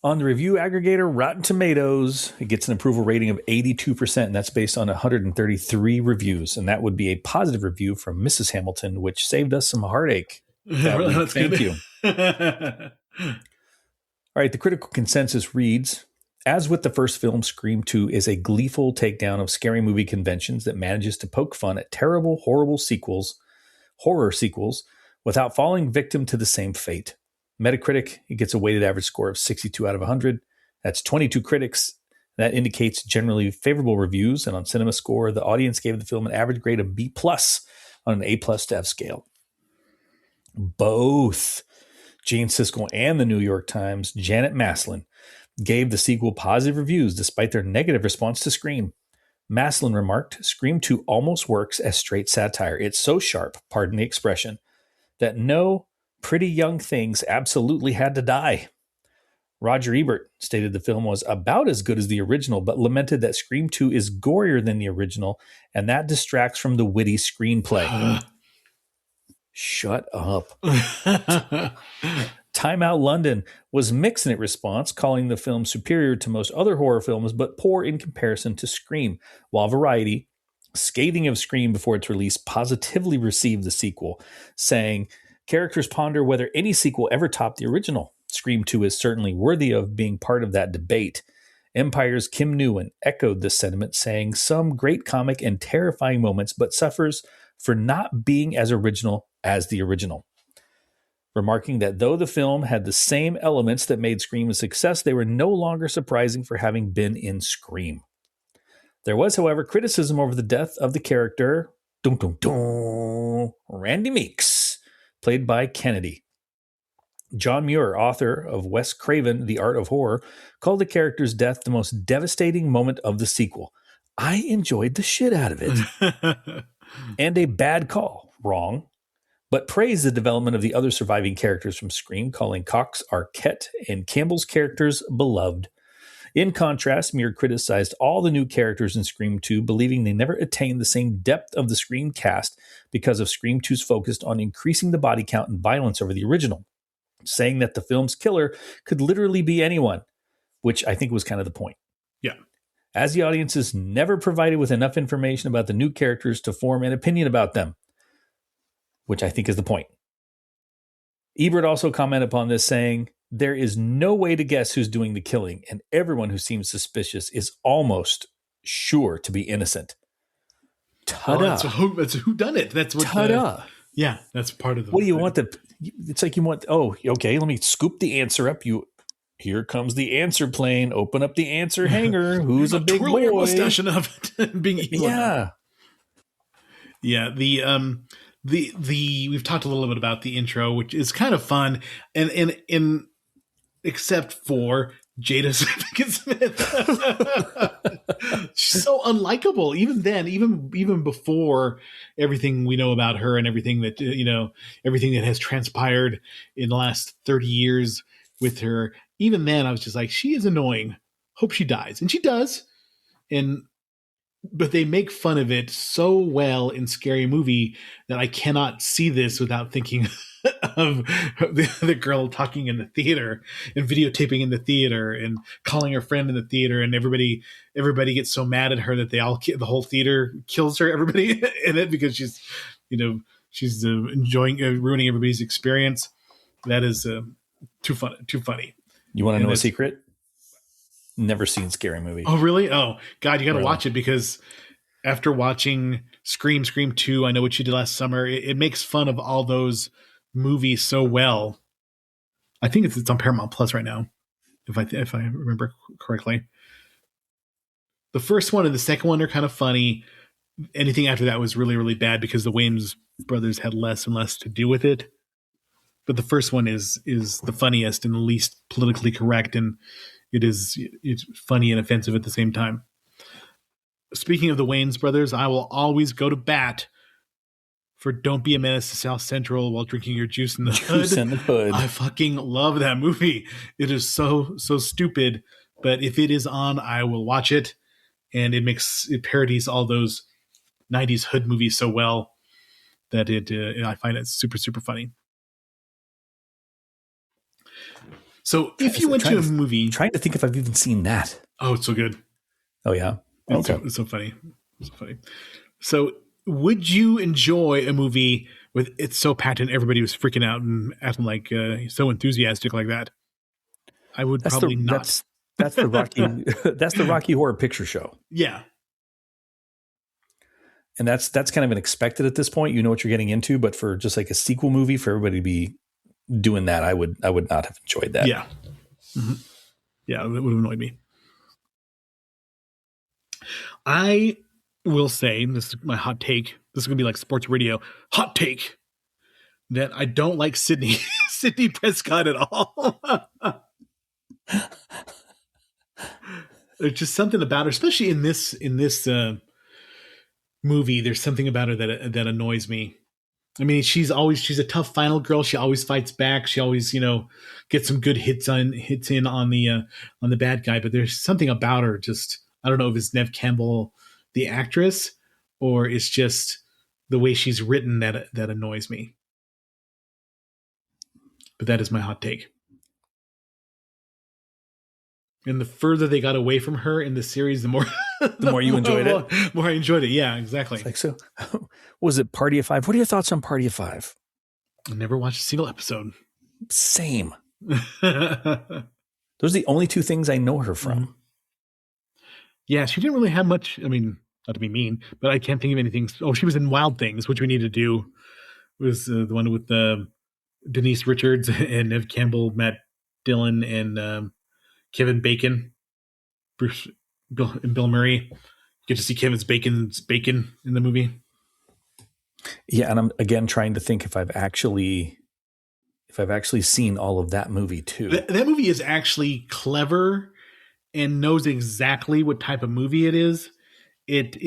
On the review aggregator Rotten Tomatoes, it gets an approval rating of 82%, and that's based on 133 reviews. And that would be a positive review from Mrs. Hamilton, which saved us some heartache. Thank you. All right, the critical consensus reads, as with the first film, Scream 2 is a gleeful takedown of scary movie conventions that manages to poke fun at terrible, horror sequels, without falling victim to the same fate. Metacritic, it gets a weighted average score of 62 out of 100. That's 22 critics. That indicates generally favorable reviews. And on CinemaScore, the audience gave the film an average grade of B+ on an A+ to F scale. Both Gene Siskel and the New York Times' Janet Maslin gave the sequel positive reviews despite their negative response to Scream. Maslin remarked, Scream 2 almost works as straight satire. It's so sharp, pardon the expression, that no pretty young things absolutely had to die. Roger Ebert stated the film was about as good as the original, but lamented that Scream 2 is gorier than the original, and that distracts from the witty screenplay. Shut up. Time Out London was mixed in its response, calling the film superior to most other horror films, but poor in comparison to Scream, while Variety, scathing of Scream before its release, positively received the sequel, saying, characters ponder whether any sequel ever topped the original. Scream 2 is certainly worthy of being part of that debate. Empire's Kim Nguyen echoed this sentiment, saying some great comic and terrifying moments, but suffers for not being as original as the original. Remarking that though the film had the same elements that made Scream a success, they were no longer surprising for having been in Scream. There was, however, criticism over the death of the character Randy Meeks, played by Kennedy. John Muir, author of Wes Craven, The Art of Horror, called the character's death the most devastating moment of the sequel. I enjoyed the shit out of it. And a bad call. Wrong. But praised the development of the other surviving characters from Scream, calling Cox, Arquette, and Campbell's characters beloved. In contrast, Muir criticized all the new characters in Scream 2, believing they never attained the same depth of the Scream cast because of Scream 2's focus on increasing the body count and violence over the original, saying that the film's killer could literally be anyone, which I think was kind of the point. Yeah. As the audience is never provided with enough information about the new characters to form an opinion about them, which I think is the point. Ebert also commented upon this, saying, there is no way to guess who's doing the killing, and everyone who seems suspicious is almost sure to be innocent. Ta-da. That's a whodunit. That's what Ta-da. Yeah, that's part of the. What do you want? It's like you want. Oh, okay. Let me scoop the answer up. Here comes the answer plane. Open up the answer hanger. Who's a big twirl your boy? mustache enough and being evil enough. Yeah. Yeah, the we've talked a little bit about the intro, which is kind of fun, and except for Jada Pinkett Smith, she's so unlikable. Even then, even before everything we know about her and everything that everything that has transpired in the last 30 years with her, even then, I was just like, she is annoying. Hope she dies, and she does, but they make fun of it so well in Scary Movie that I cannot see this without thinking of the girl talking in the theater and videotaping in the theater and calling her friend in the theater, and everybody gets so mad at her that the whole theater kills her, everybody in it, because she's enjoying ruining everybody's experience. That is too funny. You want to know a secret? Never seen Scary Movie. Oh, really? Oh, God, you got to watch it, because after watching Scream 2, I Know What You Did Last Summer, it makes fun of all those movies so well. I think it's on Paramount Plus right now, if I remember correctly. The first one and the second one are kind of funny. Anything after that was really, really bad because the Wayans brothers had less and less to do with it. But the first one is the funniest and the least politically correct, and it's funny and offensive at the same time. Speaking of the Wayans brothers, I will always go to bat for Don't Be a Menace to South Central while drinking your juice in the hood. I fucking love that movie. It is so stupid, but if it is on, I will watch it, and it parodies all those 90s hood movies so well that I find it super, super funny. So if you went to a movie... Trying to think if I've even seen that. Oh, it's so good. Oh, yeah? Okay. It's so funny. So would you enjoy a movie with It's So Patent, everybody was freaking out and acting like so enthusiastic like that? I would probably not. That's the Rocky that's the Rocky Horror Picture Show. Yeah. And that's kind of expected at this point. You know what you're getting into, but for just like a sequel movie for everybody to be doing that, I would not have enjoyed that. Yeah. Mm-hmm. Yeah, it would have annoyed me. I will say, this is my hot take. This is going to be like sports radio. Hot take that I don't like Sydney Prescott at all. There's just something about her, especially in this movie. There's something about her that annoys me. I mean, she's a tough final girl. She always fights back. She always, gets some good hits in on the bad guy. But there's something about her. Just, I don't know if it's Neve Campbell, the actress, or it's just the way she's written that annoys me. But that is my hot take. And the further they got away from her in the series, the more you enjoyed it. More I enjoyed it. Yeah, exactly. Like, so was it Party of Five? What are your thoughts on Party of Five? I never watched a single episode. Same. Those are the only two things I know her from. Mm-hmm. Yeah, she didn't really have much. I mean, not to be mean, but I can't think of anything. Oh, she was in Wild Things, which we need to do. It was the one with Denise Richards and Neve Campbell, Matt Dillon, and Kevin Bacon, and Bill Murray. You get to see Kevin's bacon in the movie. Yeah, and I'm again trying to think if I've actually seen all of that movie too. That movie is actually clever and knows exactly what type of movie it is. It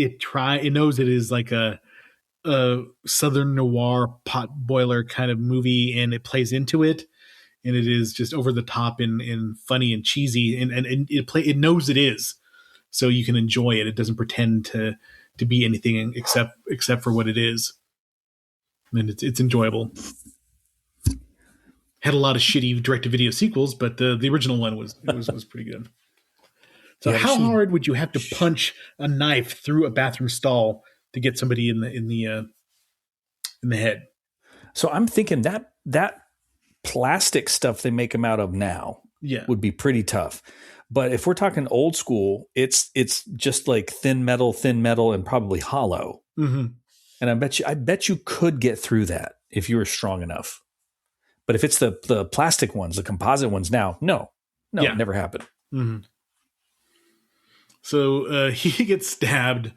knows it is like a Southern noir pot boiler kind of movie, and it plays into it. And it is just over the top and funny and cheesy, and it knows it is, so you can enjoy it. It doesn't pretend to be anything except for what it is, and it's enjoyable. Had a lot of shitty direct-to-video sequels, but the original one was pretty good. So, how hard would you have to punch a knife through a bathroom stall to get somebody in the head? So I'm thinking that plastic stuff they make them out of now would be pretty tough. But if we're talking old school, it's just like thin metal and probably hollow. Mm-hmm. And I bet you could get through that. if you were strong enough. But if it's the plastic ones, the composite ones now, no, Yeah. it never happened. Mm-hmm. So he gets stabbed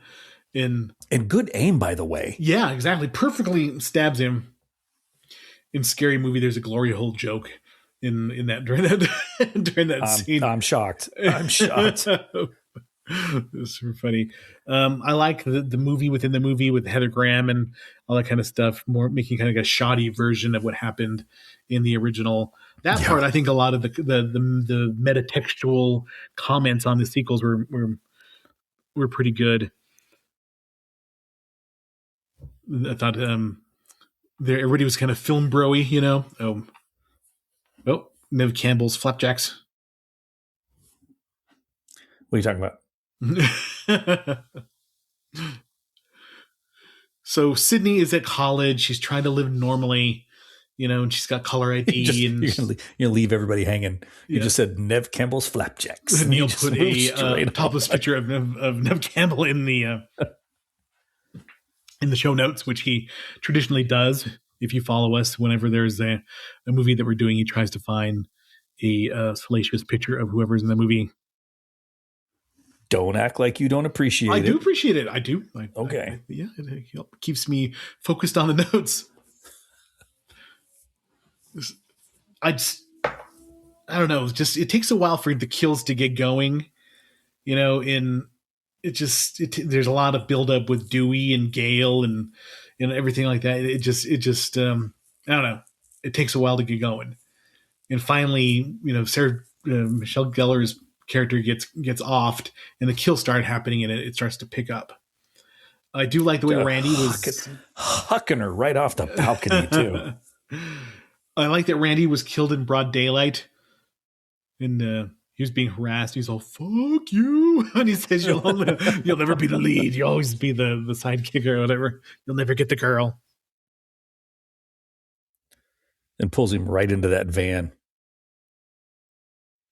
in... And good aim, by the way. Yeah, exactly. Perfectly stabs him. In Scary Movie, there's a glory hole joke in that during that scene. I'm shocked. I'm shocked. It's super funny. I like the movie within the movie with Heather Graham and all that kind of stuff, more making kind of a shoddy version of what happened in the original. That part, I think a lot of the metatextual comments on the sequels were pretty good. I thought everybody was kind of film bro-y, you know. Nev Campbell's Flapjacks. What are you talking about? So Sydney is at college. She's trying to live normally, you know, and she's got caller ID. You're gonna leave everybody hanging. You just said Nev Campbell's Flapjacks. And Neil put a topless picture of Nev Campbell in the show notes, which he traditionally does. If you follow us, whenever there's a movie that we're doing, he tries to find a salacious picture of whoever's in the movie. Don't act like you don't appreciate it. I do appreciate it. I do. Okay. It keeps me focused on the notes. I don't know. Just it takes a while for the kills to get going. You know, there's a lot of buildup with Dewey and Gale and everything like that. It just I don't know. It takes a while to get going, and finally, you know, Michelle Gellar's character gets offed, and the kills start happening, and it starts to pick up. I do like the way Randy was hucking her right off the balcony too. I like that Randy was killed in broad daylight, and he was being harassed. He's all "fuck you," and he says, "You'll never be the lead. You'll always be the sidekick or whatever. You'll never get the girl." And pulls him right into that van.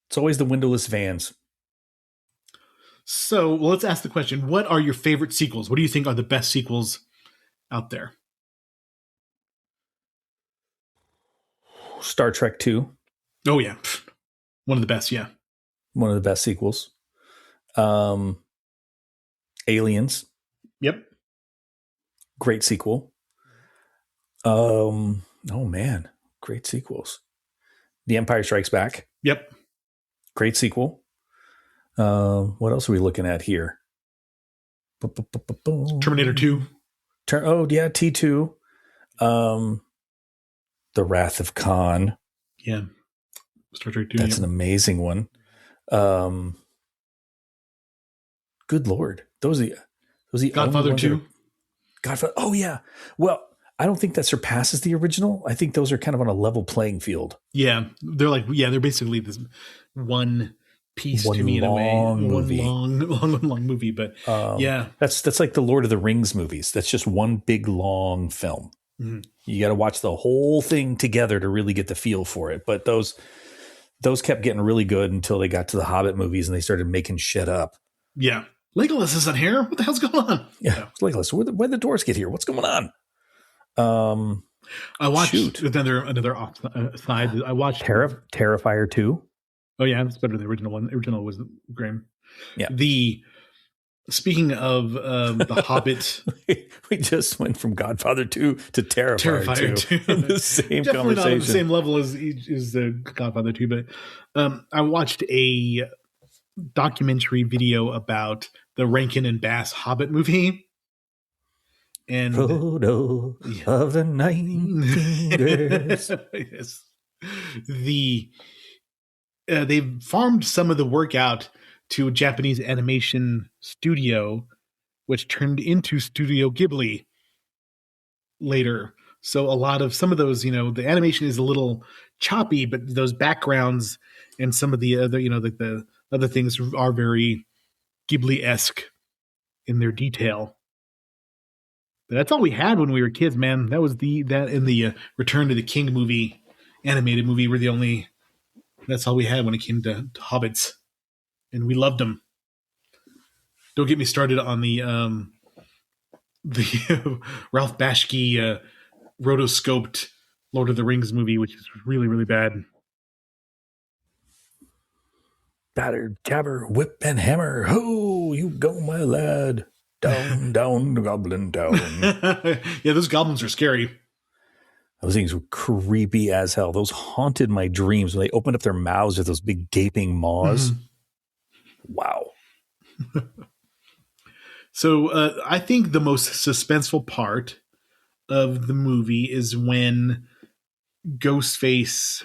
It's always the windowless vans. So let's ask the question: what are your favorite sequels? What do you think are the best sequels out there? Star Trek 2. Oh yeah, one of the best. Yeah, one of the best sequels. Aliens. Yep. Great sequel. Oh man, great sequels. The Empire Strikes Back. Yep. Great sequel. What else are we looking at here? Terminator 2. T2. The Wrath of Khan. Yeah. Star Trek 2. That's an amazing one. Good Lord. Those are the Godfather 2. Godfather. Oh yeah. Well, I don't think that surpasses the original. I think those are kind of on a level playing field. Yeah. They're basically this one piece to me in a way. Movie. One long movie. But yeah. That's like the Lord of the Rings movies. That's just one big long film. Mm-hmm. You got to watch the whole thing together to really get the feel for it. But those kept getting really good until they got to the Hobbit movies and they started making shit up. Yeah. Legolas isn't here. What the hell's going on? Yeah. Legolas. Where'd the doors get here? What's going on? I watched another side. I watched Terrifier 2. Oh yeah, that's better than the original one. The original was grim. Yeah. Speaking of the Hobbit, we just went from Godfather 2 to Terrifier 2 in the same definitely conversation. Not on the same level as the Godfather 2, but I watched a documentary video about the Rankin and Bass Hobbit movie. And Frodo of the 9 Fingers. Yes. They farmed some of the work out to a Japanese animation studio, which turned into Studio Ghibli later. So some of those, the animation is a little choppy, but those backgrounds and some of the other, the other things are very Ghibli-esque in their detail. But that's all we had when we were kids, man. That was that and the Return to the King movie, animated movie, were the only. That's all we had when it came to Hobbits, and we loved them. Don't get me started on the Ralph Bashki rotoscoped Lord of the Rings movie, which is really, really bad. Batter, jabber, whip, and hammer. Ho, you go, my lad. Down, down, the goblin down. Yeah, those goblins are scary. Those things were creepy as hell. Those haunted my dreams when they opened up their mouths with those big gaping maws. Mm-hmm. Wow. So I think the most suspenseful part of the movie is when Ghostface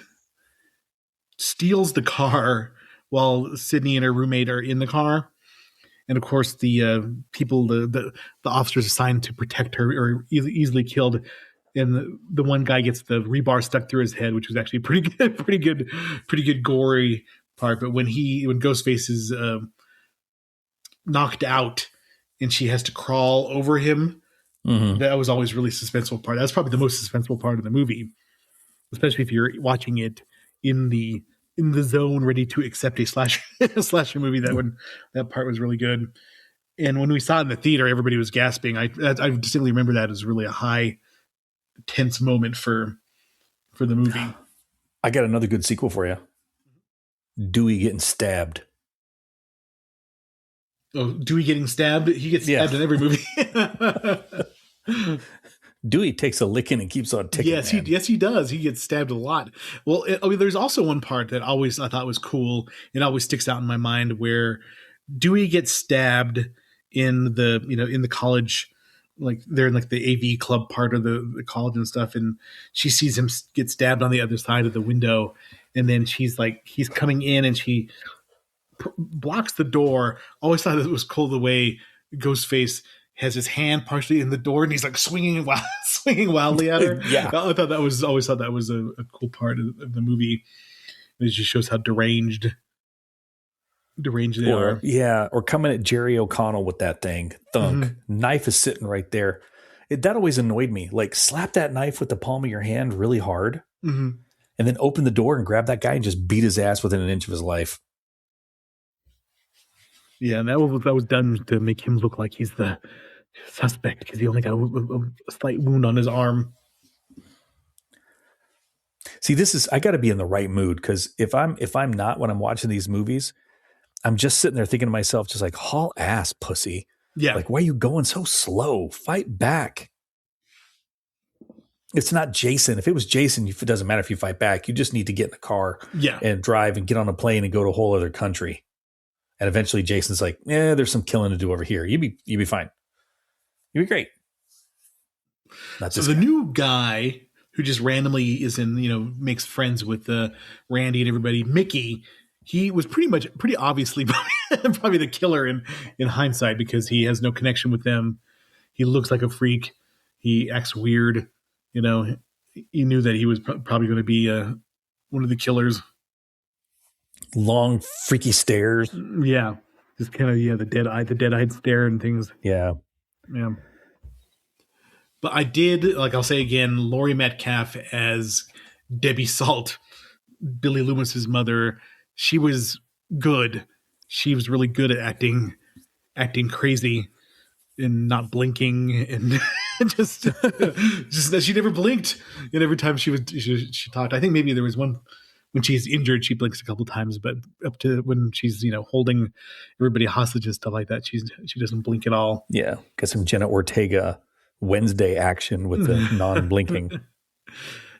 steals the car while Sydney and her roommate are in the car. And of course, the people, the officers assigned to protect her are easily killed. And the one guy gets the rebar stuck through his head, which was actually pretty good gory part. But when Ghostface is knocked out and she has to crawl over him, that was always really suspenseful part. That's probably the most suspenseful part of the movie, especially if you're watching it in the zone, ready to accept a slasher movie. That part was really good. And when we saw it in the theater, everybody was gasping. I distinctly remember that as really a high, tense moment for the movie. I got another good sequel for you. Dewey getting stabbed. Oh, Dewey getting stabbed? He gets stabbed in every movie. Dewey takes a licking and keeps on ticking. Yes, he does. He gets stabbed a lot. Well, there's also one part that I thought was cool. It always sticks out in my mind where Dewey gets stabbed in the college, like they're in like the AV club part of the college and stuff, and she sees him get stabbed on the other side of the window, and then he's coming in and she blocks the door. Always thought it was cool the way Ghostface has his hand partially in the door and he's like swinging wildly at her. Yeah, I thought that was a cool part of the movie. It just shows how deranged they are. Yeah, or coming at Jerry O'Connell with that thing. Thunk. Knife is sitting right there. That always annoyed me. Like, slap that knife with the palm of your hand really hard, and then open the door and grab that guy and just beat his ass within an inch of his life. Yeah, and that was done to make him look like he's the suspect because he only got a slight wound on his arm. See, I got to be in the right mood because if I'm not when I'm watching these movies, I'm just sitting there thinking to myself, just like, haul ass, pussy. Yeah, like, why are you going so slow? Fight back. It's not Jason. If it was Jason, it doesn't matter if you fight back. You just need to get in the car and drive and get on a plane and go to a whole other country. And eventually Jason's like, there's some killing to do over here. You'd be fine. You'd be great. So the new guy who just randomly makes friends with Randy and everybody, Mickey, he was pretty obviously probably the killer in hindsight because he has no connection with them. He looks like a freak. He acts weird. He knew that he was probably going to be one of the killers. Long freaky stares. Yeah. Just kind of, the dead-eyed stare and things. Yeah. But I did, I'll say again, Laurie Metcalf as Debbie Salt, Billy Loomis's mother. She was good. She was really good at acting crazy and not blinking and just that she never blinked. And every time she talked, I think maybe there was one when she's injured, she blinks a couple times, but up to when she's, holding everybody hostage and stuff like that, she doesn't blink at all. Yeah. Got some Jenna Ortega Wednesday action with the non-blinking.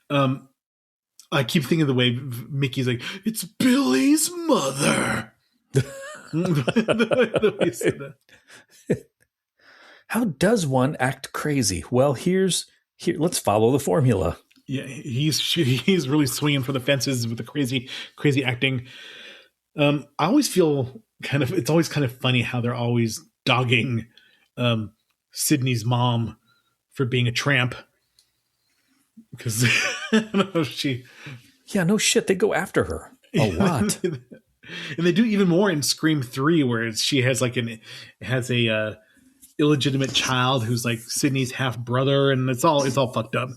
I keep thinking of the way Mickey's like, it's Billy's mother. the way he said that. How does one act crazy? Well, here, let's follow the formula. Yeah, he's really swinging for the fences with the crazy acting. I always feel it's always kind of funny how they're always dogging Sydney's mom for being a tramp because Yeah, no shit. They go after her a lot, and they do even more in Scream 3, where she has a illegitimate child who's like Sydney's half brother, and it's all fucked up.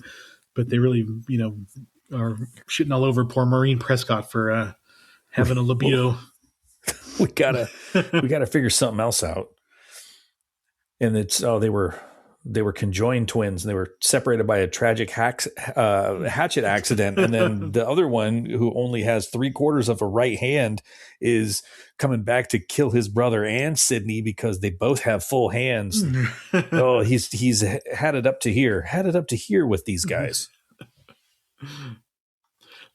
But they really, are shitting all over poor Maureen Prescott for having a libido. we gotta figure something else out. And it's they were they were conjoined twins and they were separated by a tragic hatchet accident. And then the other one, who only has 3/4 of a right hand, is coming back to kill his brother and Sydney because they both have full hands. Oh, he's had it up to here with these guys.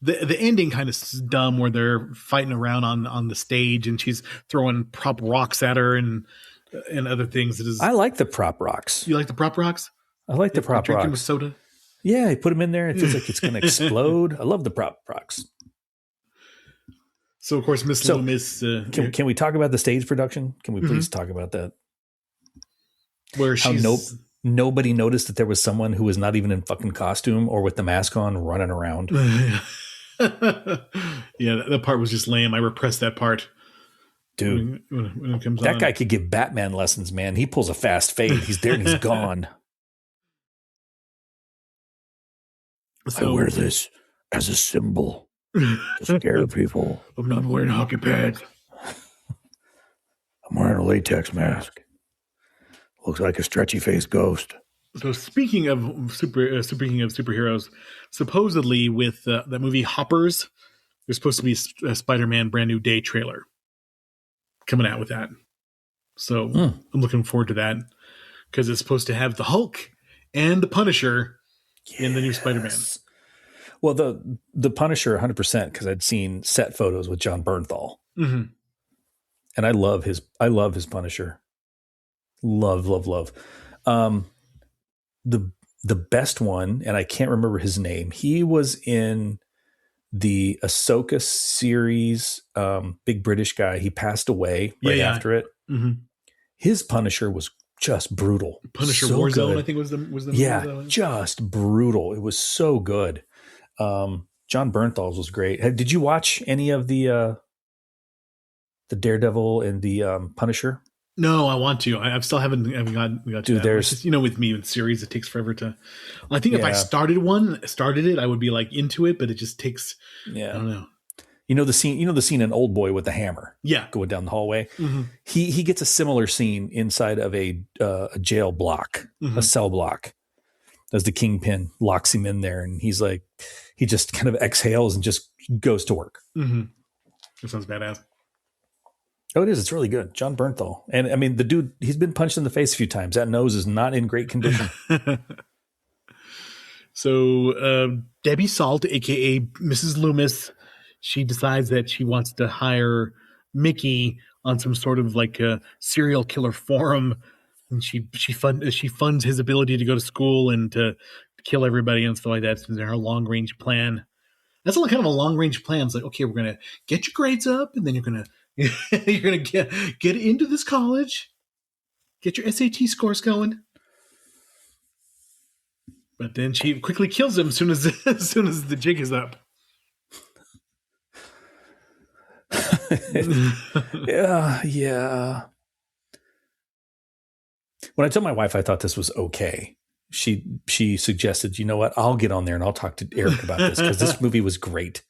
The ending kind of dumb where they're fighting around on the stage and she's throwing prop rocks at her and other things. I like the prop rocks. You like the prop rocks? I like the prop drinking rocks. with soda. Yeah, you put them in there. It feels like it's going to explode. I love the prop rocks. So of course, Miss Loomis. Can we talk about the stage production? Can we please talk about that? Where nobody noticed that there was someone who was not even in fucking costume or with the mask on running around. Yeah, that part was just lame. I repressed that part. Dude, when it comes that on. guy could give Batman lessons, man. He pulls a fast fade. He's there and he's gone. I wear this as a symbol to scare people. I'm not wearing hockey pads. I'm wearing a latex mask. Looks like a stretchy-faced ghost. So speaking of superheroes, supposedly with that movie Hoppers, there's supposed to be a Spider-Man Brand New Day trailer coming out with that. So I'm looking forward to that because it's supposed to have the Hulk and the Punisher in the new Spider-Man. Well, the Punisher 100% because I'd seen set photos with John Bernthal, and I love his Punisher. Love. The best one, and I can't remember his name. He was in the Ahsoka series, big British guy. He passed away after it. Mm-hmm. His Punisher was just brutal. Punisher so Warzone, good. I think was the movie just brutal. It was so good. John Bernthal's was great. Did you watch any of the Daredevil and the Punisher? No, I want to. I still haven't got to Dude, that. There's just, with me with series, it takes forever to. I think if I started it, I would be like into it, but it just takes. Yeah, I don't know. You know the scene in Old Boy with the hammer. Yeah, going down the hallway. Mm-hmm. He gets a similar scene inside of a jail block, a cell block, as the Kingpin locks him in there, and he's like, he just kind of exhales and just goes to work. Mm-hmm. That sounds badass. Oh, it is. It's really good. John Bernthal. And I mean, the dude, he's been punched in the face a few times. That nose is not in great condition. So Debbie Salt, a.k.a. Mrs. Loomis, she decides that she wants to hire Mickey on some sort of like a serial killer forum. And she funds his ability to go to school and to kill everybody and stuff like that. It's her long-range plan. That's kind of a long-range plan. It's like, okay, we're going to get your grades up, and then you're going to get into this college, get your SAT scores going. But then she quickly kills him as soon as the jig is up. Yeah. When I told my wife I thought this was okay, she suggested, you know what, I'll get on there and I'll talk to Eric about this because this movie was great.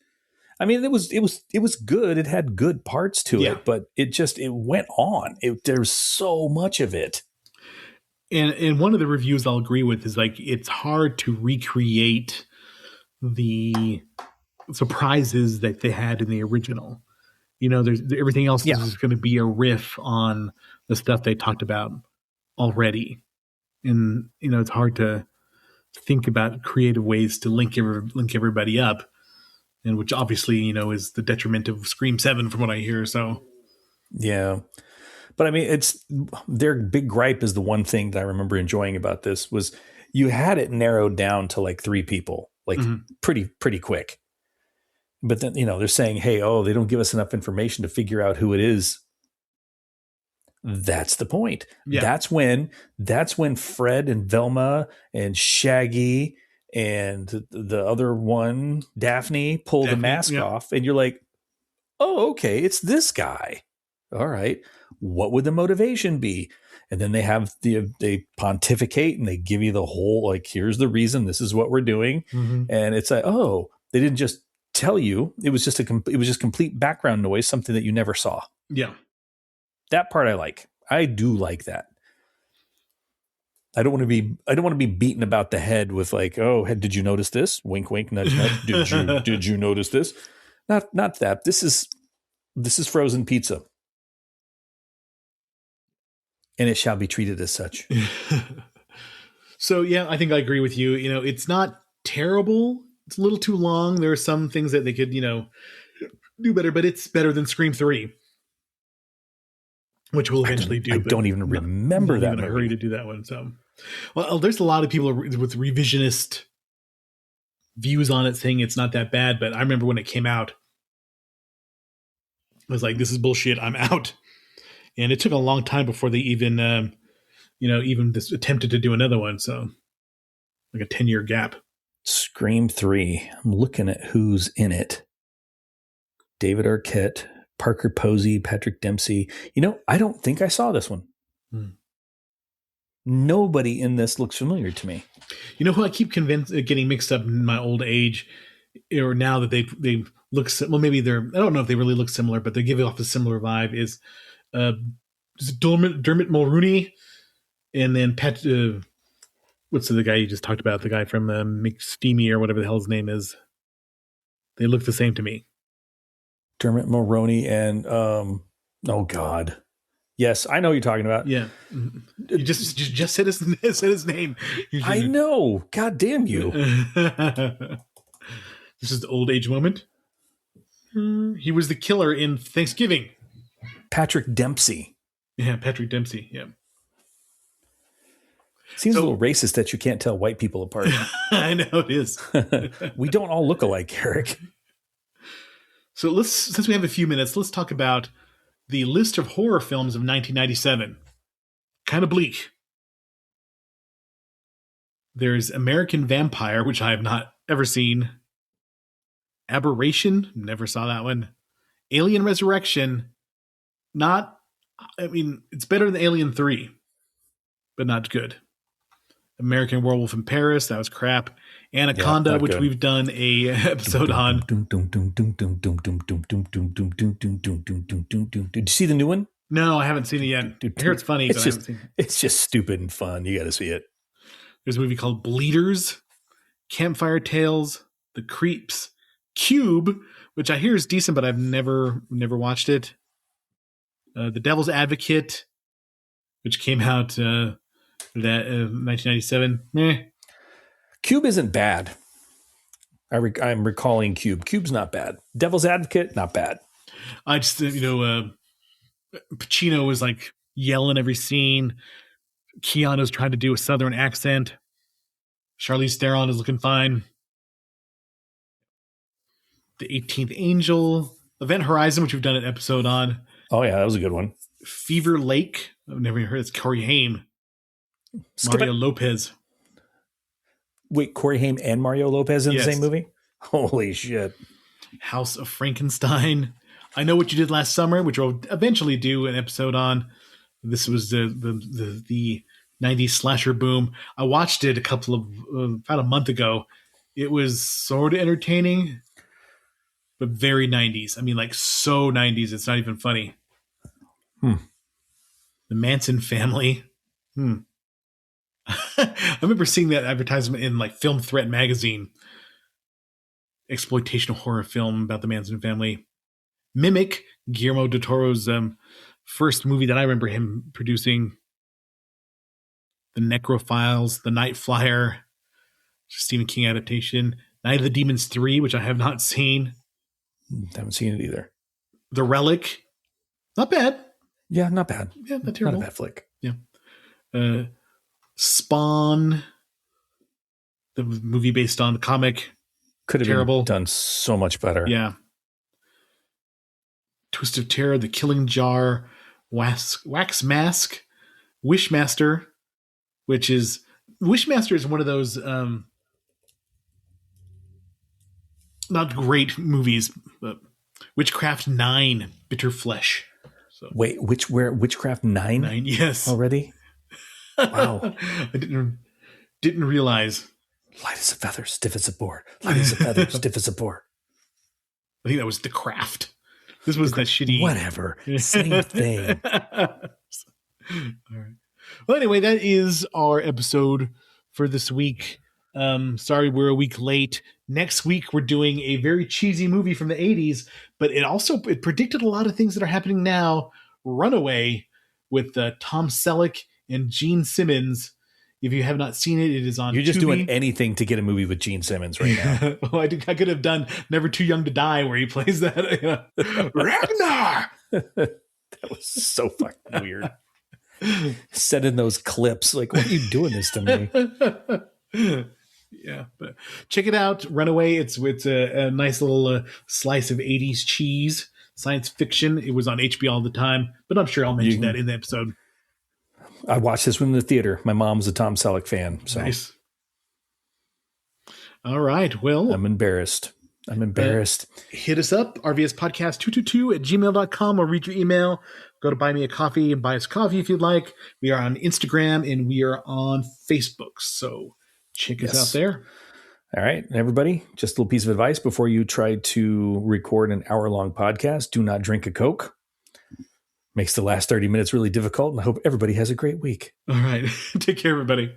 I mean, it was good. It had good parts to it, but it went on. There's so much of it. And one of the reviews I'll agree with is like, it's hard to recreate the surprises that they had in the original. There's everything else is going to be a riff on the stuff they talked about already. And, it's hard to think about creative ways to link everybody up. And which obviously, is the detriment of Scream 7 from what I hear. So, yeah. But I mean, their big gripe is the one thing that I remember enjoying about this was you had it narrowed down to like 3 people, like pretty quick. But then, they're saying, hey, they don't give us enough information to figure out who it is. That's the point. Yeah. That's when Fred and Velma and Shaggy and the other one, Daphne, pull the mask off, and you're like, oh, okay, it's this guy. All right. What would the motivation be? And then they pontificate and they give you the whole, like, here's the reason, this is what we're doing. Mm-hmm. And it's like, oh, they didn't just tell you. It was just complete background noise, something that you never saw. Yeah. That part I like. I do like that. I don't want to be beaten about the head with like, oh, did you notice this? Wink, wink, nudge, nudge. Did you notice this? Not that. This is frozen pizza, and it shall be treated as such. So yeah, I think I agree with you. It's not terrible. It's a little too long. There are some things that they could, do better, but it's better than Scream 3, which we'll eventually do. I don't even remember that. I'm in a hurry to do that one. So, well, there's a lot of people with revisionist views on it saying it's not that bad, but I remember when it came out, I was like, this is bullshit. I'm out. And it took a long time before they even, even just attempted to do another one. So like a 10-year gap. Scream 3. I'm looking at who's in it. David Arquette, Parker Posey, Patrick Dempsey. I don't think I saw this one. Nobody in this looks familiar to me. You know who I keep getting mixed up in my old age, or now that they look, well, maybe I don't know if they really look similar, but they give off a similar vibe, is Dermot Mulroney, and then what's the guy you just talked about? The guy from McSteamy or whatever the hell his name is. They look the same to me. Dermot Mulroney and oh God, yes, I know who you're talking about. Yeah, you just said his name. I know. God damn you! This is the old age moment. He was the killer in Thanksgiving. Patrick Dempsey. Yeah, Patrick Dempsey. Yeah. Seems a little racist that you can't tell white people apart. I know it is. We don't all look alike, Eric. So since we have a few minutes, let's talk about the list of horror films of 1997. Kind of bleak. There's American Vampire, which I have not ever seen. Aberration, never saw that one. Alien Resurrection, it's better than Alien 3, but not good. American Werewolf in Paris, that was crap. Anaconda, which we've done a episode on. Did you see the new one? No, I haven't seen it yet. I hear it's funny, but I haven't seen it. It's just stupid and fun. You got to see it. There's a movie called Bleeders, Campfire Tales, The Creeps, Cube, which I hear is decent, but I've never watched it. The Devil's Advocate, which came out 1997. Meh. Cube isn't bad. I'm recalling Cube. Cube's not bad. Devil's Advocate, not bad. I just, Pacino was like yelling every scene. Keanu's trying to do a Southern accent. Charlize Theron is looking fine. The 18th Angel. Event Horizon, which we've done an episode on. Oh, yeah, that was a good one. Fever Lake. I've never even heard. It's Corey Haim. Mario Lopez. Wait, Corey Haim and Mario Lopez in the same movie? Holy shit. House of Frankenstein. I Know What You Did Last Summer, which we'll eventually do an episode on. This was the 90s slasher boom. I watched it about a month ago. It was sort of entertaining, but very 90s. I mean, like so 90s. It's not even funny. The Manson Family. I remember seeing that advertisement in like Film Threat magazine. Exploitational horror film about the Manson family. Mimic, Guillermo del Toro's first movie that I remember him producing. The Necrophiles, The Night Flyer, Stephen King adaptation. Night of the Demons 3, which I have not seen. Haven't seen it either. The Relic, not bad. Yeah, not bad. Yeah, not terrible. Not a bad flick. Yeah. Spawn, the movie based on the comic. Could have terrible. Been done so much better. Yeah. Twist of Terror, The Killing Jar, Wax Mask, Wishmaster, Wishmaster is one of those not great movies, but Witchcraft 9, Bitter Flesh. So, wait, Witchcraft 9? 9, yes. Already? Wow. I didn't realize. Light as a feather, stiff as a board. Light as a feather, stiff as a board. I think that was The Craft. This was that shitty. Whatever. Same thing. All right. Well, anyway, that is our episode for this week. Sorry we're a week late. Next week we're doing a very cheesy movie from the 80s, but it predicted a lot of things that are happening now. Runaway with Tom Selleck and Gene Simmons. If you have not seen it, it is on You're just Tubi. doing anything to get a movie with Gene Simmons right now. Well, I could have done Never Too Young to Die, where he plays that. Ragnar! That was so fucking weird. Set in those clips. Like, what are you doing this to me? Yeah, but check it out. Runaway. It's a nice little slice of 80s cheese, science fiction. It was on HBO all the time, but I'm sure I'll mention that in the episode. I watched this one in the theater. My mom's a Tom Selleck fan. So. Nice. All right. Well, I'm embarrassed. Hit us up, rvspodcast222@gmail.com, or read your email. Go to Buy Me a Coffee and buy us coffee if you'd like. We are on Instagram and we are on Facebook. So check us out there. All right, everybody, just a little piece of advice before you try to record an hour-long podcast. Do not drink a Coke. Makes the last 30 minutes really difficult, and I hope everybody has a great week. All right. Take care, everybody.